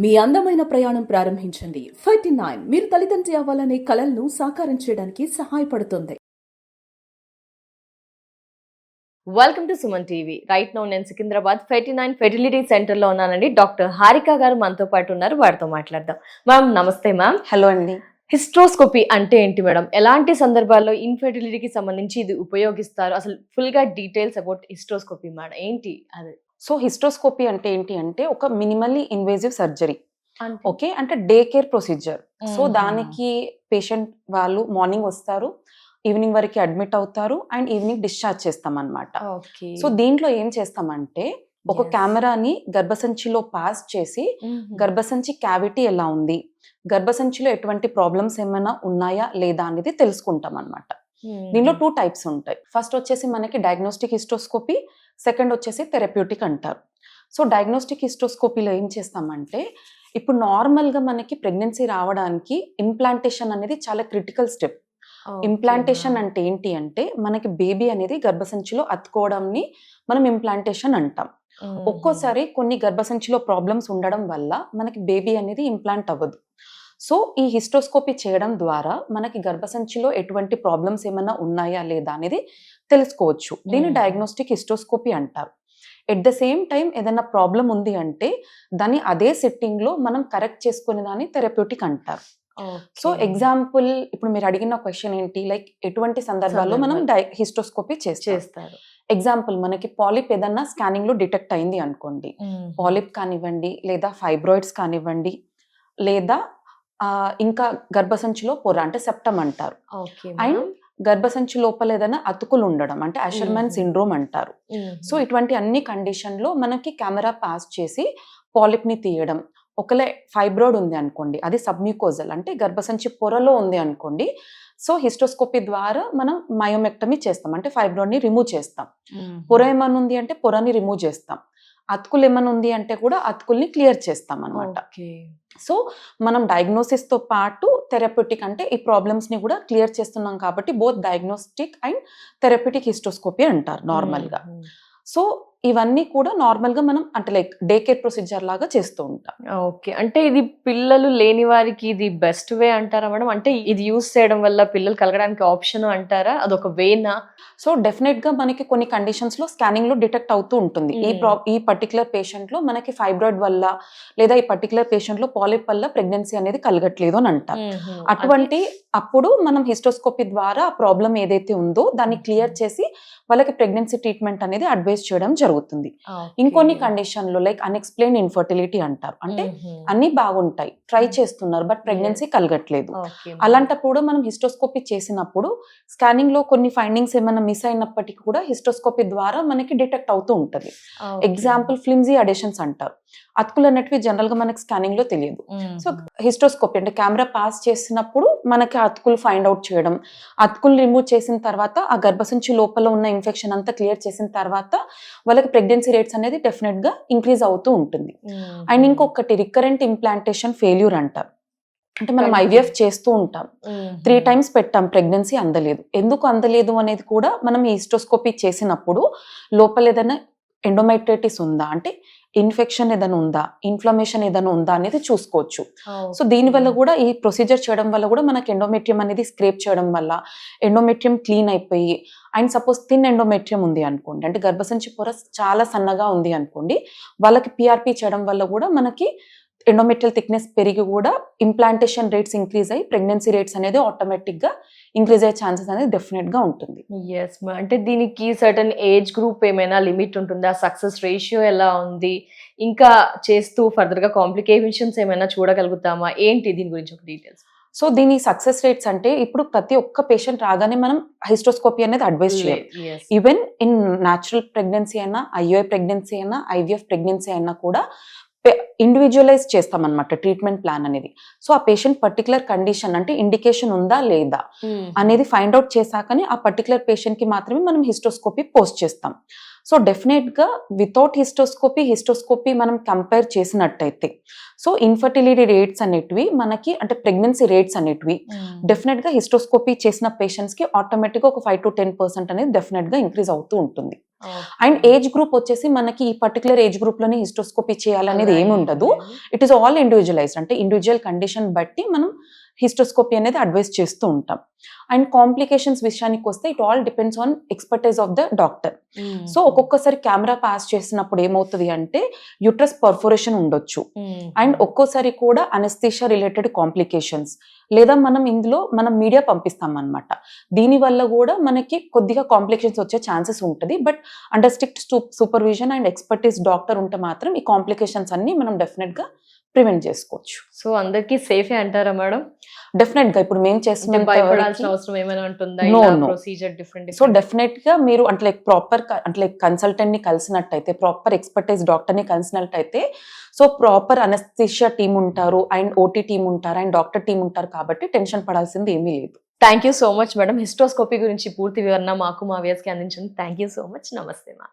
మీ అందమైన ప్రయాణం ప్రారంభించండి. 39 మీరు తల్లిదండ్రి అవ్వాలనే కలలను సాకారం చేయడానికి సహాయపడుతుంది. Welcome to Suman TV. Right now నేను సికింద్రాబాద్ 39 ఫెర్టిలిటీ సెంటర్ లో ఉన్నానండి. డాక్టర్ హారిక గారు మనతో పాటు ఉన్నారు, వారితో మాట్లాడదాం. మ్యామ్ నమస్తే. మ్యామ్ హలో అండి. హిస్ట్రోస్కోపీ అంటే ఏంటి మేడం? ఎలాంటి సందర్భాల్లో ఇన్ఫెర్టిలిటీకి సంబంధించి ఇది ఉపయోగిస్తారు? అసలు ఫుల్ గా డీటెయిల్స్ అబౌట్ హిస్ట్రోస్కోపీ మేడం ఏంటి అది? సో హిస్ట్రోస్కోపీ అంటే ఏంటి అంటే ఒక మినిమల్లీ ఇన్వేజివ్ సర్జరీ. అంటే ఓకే, అంటే డే కేర్ ప్రొసీజర్. సో దానికి పేషెంట్ వాళ్ళు మార్నింగ్ వస్తారు, ఈవినింగ్ వరకు అడ్మిట్ అవుతారు అండ్ ఈవినింగ్ డిశ్చార్జ్ చేస్తాం అన్నమాట. ఓకే. సో దీంట్లో ఏం చేస్తామంటే ఒక Yes. కెమెరాని గర్భసంచిలో పాస్ చేసి గర్భసంచి క్యావిటీ ఎలా ఉంది, గర్భసంచిలో ఎటువంటి ప్రాబ్లమ్స్ ఏమైనా ఉన్నాయా లేదా అనేది తెలుసుకుంటాం అన్నమాట. దీనిలో 2 టైప్స్ ఉంటాయి. ఫస్ట్ వచ్చేసి మనకి డయాగ్నోస్టిక్ హిస్టోస్కోపీ, సెకండ్ వచ్చేసి థెరప్యూటిక్ అంటారు. సో డయాగ్నోస్టిక్ హిస్టోస్కోపీలో ఏం చేస్తామంటే ఇప్పుడు నార్మల్గా మనకి ప్రెగ్నెన్సీ రావడానికి ఇంప్లాంటేషన్ అనేది చాలా క్రిటికల్ స్టెప్. ఇంప్లాంటేషన్ అంటే ఏంటి అంటే మనకి బేబీ అనేది గర్భసంచిలో అతుకోవడంని మనం ఇంప్లాంటేషన్ అంటాం. ఒక్కోసారి కొన్ని గర్భసంచిలో ప్రాబ్లమ్స్ ఉండడం వల్ల మనకి బేబీ అనేది ఇంప్లాంట్ అవ్వదు. సో ఈ హిస్టోస్కోపీ చేయడం ద్వారా మనకి గర్భసంచిలో ఎటువంటి ప్రాబ్లమ్స్ ఏమైనా ఉన్నాయా లేదా అనేది తెలుసుకోవచ్చు. దీన్ని డయాగ్నోస్టిక్ హిస్టోస్కోపీ అంటారు. ఎట్ ద సేమ్ టైం ఏదైనా ప్రాబ్లం ఉంది అంటే దాన్ని అదే సెట్టింగ్ లో మనం కరెక్ట్ చేసుకునే దాన్ని థెరప్యూటిక్ అంటారు. సో ఎగ్జాంపుల్ ఇప్పుడు మీరు అడిగిన క్వశ్చన్ ఏంటి, లైక్ ఎటువంటి సందర్భాల్లో మనం హిస్టోస్కోపీ చేస్తారు. ఎగ్జాంపుల్ మనకి పాలిప్ ఏదన్నా స్కానింగ్ లో డిటెక్ట్ అయింది అనుకోండి, పాలిప్ కానివ్వండి లేదా ఫైబ్రాయిడ్స్ కానివ్వండి లేదా ఇంకా గర్భసంచిలో పొర అంటే సెప్టమ్ అంటారు. అండ్ గర్భసంచి లోపల ఏదైనా అతుకులు ఉండడం అంటే అషర్మన్ సిండ్రోమ్ అంటారు. సో ఇటువంటి అన్ని కండిషన్ లో మనకి కెమెరా పాస్ చేసి పాలిప్ ని తీయడం. ఒకవేళ ఫైబ్రాయిడ్ ఉంది అనుకోండి, అది సబ్మ్యూకోజల్ అంటే గర్భసంచి పొరలో ఉంది అనుకోండి, సో హిస్టోస్కోపీ ద్వారా మనం మయోమెక్టమీ చేస్తాం అంటే ఫైబ్రాయిడ్ ని రిమూవ్ చేస్తాం. పొర ఏమైనా ఉంది అంటే పొరని రిమూవ్ చేస్తాం. అతుకులు ఏమైనా ఉంది అంటే కూడా అతుకుల్ని క్లియర్ చేస్తాం అనమాట. సో మనం డయాగ్నోసిస్ తో పాటు థెరప్యూటిక్ అంటే ఈ ప్రాబ్లమ్స్ ని కూడా క్లియర్ చేస్తున్నాం కాబట్టి both diagnostic and therapeutic hysteroscopy అంటారు నార్మల్ గా. సో ఇవన్నీ కూడా నార్మల్ గా మనం అంటే లైక్ డే కేర్ ప్రొసీజర్ లాగా చేస్తూ ఉంటాం. ఓకే, అంటే ఇది పిల్లలు లేని వారికి ఇది బెస్ట్ వే అంటారా మేడం? అంటే ఇది యూస్ చేయడం వల్ల పిల్లలు కలగడానికి ఆప్షన్ అంటారా? అదొక వేనా? సో డెఫినెట్ గా మనకి కొన్ని కండిషన్స్ లో స్కానింగ్ లో డిటెక్ట్ అవుతూ ఉంటుంది. ఈ పర్టికులర్ పేషెంట్ లో మనకి ఫైబ్రాయిడ్ వల్ల లేదా ఈ పర్టికులర్ పేషెంట్ లో పాలిప్ వల్ల ప్రెగ్నెన్సీ అనేది కలగట్లేదు అని అంటారు. అటువంటి అప్పుడు మనం హిస్టోస్కోపీ ద్వారా ఆ ప్రాబ్లం ఏదైతే ఉందో దాన్ని క్లియర్ చేసి వాళ్ళకి ప్రెగ్నెన్సీ ట్రీట్మెంట్ అనేది అడ్వైస్ చేయడం జరుగుతుంది. ఇంకొన్ని కండిషన్ లో లైక్ అన్ఎక్స్ప్లెయిన్ ఇన్ఫర్టిలిటీ అంటారు, అంటే అన్ని బాగుంటాయి, ట్రై చేస్తున్నారు బట్ ప్రెగ్నెన్సీ కలగట్లేదు. అలాంటప్పుడు మనం హిస్టోస్కోపీ చేసినప్పుడు స్కానింగ్ లో కొన్ని ఫైండింగ్స్ ఏమైనా మిస్ అయినప్పటికీ కూడా హిస్టోస్కోపీ ద్వారా మనకి డిటెక్ట్ అవుతూ ఉంటది. ఎగ్జాంపుల్ ఫ్లిమ్జీ అడేషన్స్ అంటారు. అతుకులు అన్నట్టు జనరల్ గా మనకి స్కానింగ్ లో తెలియదు. సో హిస్టోస్కోపీ అంటే కెమెరా పాస్ చేసినప్పుడు మనకి అతుకులు ఫైండ్ అవుట్ చేయడం, అతుకులు రిమూవ్ చేసిన తర్వాత ఆ గర్భసంచి లోపల ఉన్న ఇన్ఫెక్షన్ అంతా క్లియర్ చేసిన తర్వాత వాళ్ళకి ప్రెగ్నెన్సీ రేట్స్ అనేది డెఫినెట్ గా ఇంక్రీజ్ అవుతూ ఉంటుంది. అండ్ ఇంకొకటి రికరెంట్ ఇంప్లాంటేషన్ ఫెయిల్యూర్ అంటారు. అంటే మనం IVF చేస్తూ ఉంటాం, 3 times పెట్టాం, ప్రెగ్నెన్సీ అందలేదు. ఎందుకు అందలేదు అనేది కూడా మనం ఈ హిస్టోస్కోపీ చేసినప్పుడు లోపల ఏదైనా ఎండోమెట్రైటిస్ ఉందా అంటే ఇన్ఫెక్షన్ ఏదైనా ఉందా, ఇన్ఫ్లమేషన్ ఏదైనా ఉందా అనేది చూసుకోవచ్చు. సో దీనివల్ల కూడా ఈ ప్రొసీజర్ చేయడం వల్ల కూడా మనకి ఎండోమెట్రియం అనేది స్క్రేప్ చేయడం వల్ల ఎండోమెట్రియం క్లీన్ అయిపోయి, అండ్ సపోజ్ థిన్ ఎండోమెట్రియం ఉంది అనుకోండి అంటే గర్భసంచి పొర చాలా సన్నగా ఉంది అనుకోండి, వాళ్ళకి PRP చేయడం వల్ల కూడా మనకి ఎండోమెట్రియల్ థిక్నెస్ పెరిగి కూడా ఇంప్లాంటేషన్ రేట్స్ ఇంక్రీజ్ అయ్యి ప్రెగ్నెన్సీ రేట్స్ అనేది ఆటోమేటిక్ గా ఇంక్రీజ్ అయ్యే ఛాన్సెస్ అనేది డెఫినెట్ గా ఉంటుంది. ఎస్, అంటే దీనికి సర్టన్ ఏజ్ గ్రూప్ ఏమైనా లిమిట్ ఉంటుందా? సక్సెస్ రేషియో ఎలా ఉంది? ఇంకా చేస్తూ ఫర్దర్ గా కాంప్లికేషన్స్ ఏమైనా చూడగలుగుతామా? ఏంటి దీని గురించి ఒక డీటెయిల్స్? సో దీని సక్సెస్ రేట్స్ అంటే ఇప్పుడు ప్రతి ఒక్క పేషెంట్ రాగానే మనం హిస్టోస్కోపీ అనేది అడ్వైస్ చేయాలి. ఈవెన్ ఇన్ న్యాచురల్ ప్రెగ్నెన్సీ అయినా, IUI ప్రెగ్నెన్సీ అయినా, IVF ప్రెగ్నెన్సీ అయినా కూడా ఇండివిజువలైజ్ చేస్తాం అనమాట ట్రీట్మెంట్ ప్లాన్ అనేది. సో ఆ పేషెంట్ పర్టికులర్ కండిషన్ అంటే ఇండికేషన్ ఉందా లేదా అనేది ఫైండ్ అవుట్ చేశాకనే ఆ పర్టికులర్ పేషెంట్ కి మాత్రమే మనం హిస్టోస్కోపీ పోస్ట్ చేస్తాం. సో డెఫినెట్ గా వితౌట్ హిస్టోస్కోపీ మనం కంపేర్ చేసినట్టయితే సో ఇన్ఫర్టిలిటీ రేట్స్ అనేటివి మనకి అంటే ప్రెగ్నెన్సీ రేట్స్ అనేటివి డెఫినెట్ గా హిస్టోస్కోపీ చేసిన పేషెంట్స్ కి ఆటోమేటిక్ గా ఒక 5 to 10% అనేది డెఫినెట్ గా ఇంక్రీజ్ అవుతూ ఉంటుంది. అండ్ ఏజ్ గ్రూప్ వచ్చేసి మనకి ఈ పర్టికులర్ ఏజ్ గ్రూప్ లోనే హిస్టోస్కోపీ చేయాలనేది ఏమి ఉండదు. ఇట్ ఈస్ ఆల్ ఇండివిజువలైజ్డ్, అంటే ఇండివిజువల్ కండిషన్ బట్టి మనం హిస్టోస్కోపీ అనేది అడ్వైస్ చేస్తూ ఉంటాం. అండ్ కాంప్లికేషన్స్ విషయానికి వస్తే it all depends on expertise of the doctor. So ఒక్కొక్కసారి కెమెరా పాస్ చేసినప్పుడు ఏమవుతుంది అంటే యూట్రస్ పర్ఫోరేషన్ ఉండొచ్చు, అండ్ ఒక్కోసారి కూడా అనెస్థీషియా రిలేటెడ్ కాంప్లికేషన్స్, లేదా మనం మీడియా పంపిస్తాం అనమాట. దీని వల్ల కూడా మనకి కొద్దిగా కాంప్లికేషన్స్ వచ్చే ఛాన్సెస్ ఉంటుంది. But under strict supervision and expertise doctor ఉంటే మాత్రం ఈ కాంప్లికేషన్స్ అన్ని మనం డెఫినెట్ గా ప్రివెంట్ చేసుకోవచ్చు. సో అందరికి సేఫే అంటారా మేడం? డెఫినెట్ గా ఇప్పుడు మేము చేసిన భయపడాల్సిన అవసరం ఏమైనా ఉంటుందా? No, no. Procedure different. So definite గా మీరు అంటే ప్రాపర్ అంటే కన్సల్టెంట్ ని కలిసినట్టయితే, ప్రాపర్ ఎక్స్పర్టైజ్ డాక్టర్ ని కలిసినట్టయితే, సో ప్రాపర్ అనస్థీషియా టీమ్ ఉంటారు, అండ్ ఓటీ టీమ్ ఉంటారు, అండ్ డాక్టర్ టీమ్ ఉంటారు, కాబట్టి టెన్షన్ పడాల్సింది ఏమీ లేదు. Thank you so much madam. Hysteroscopy గురించి పూర్తి వివరణ మాకు మా వ్యూయర్స్ కి అందించింది. Thank you so much. నమస్తే మా.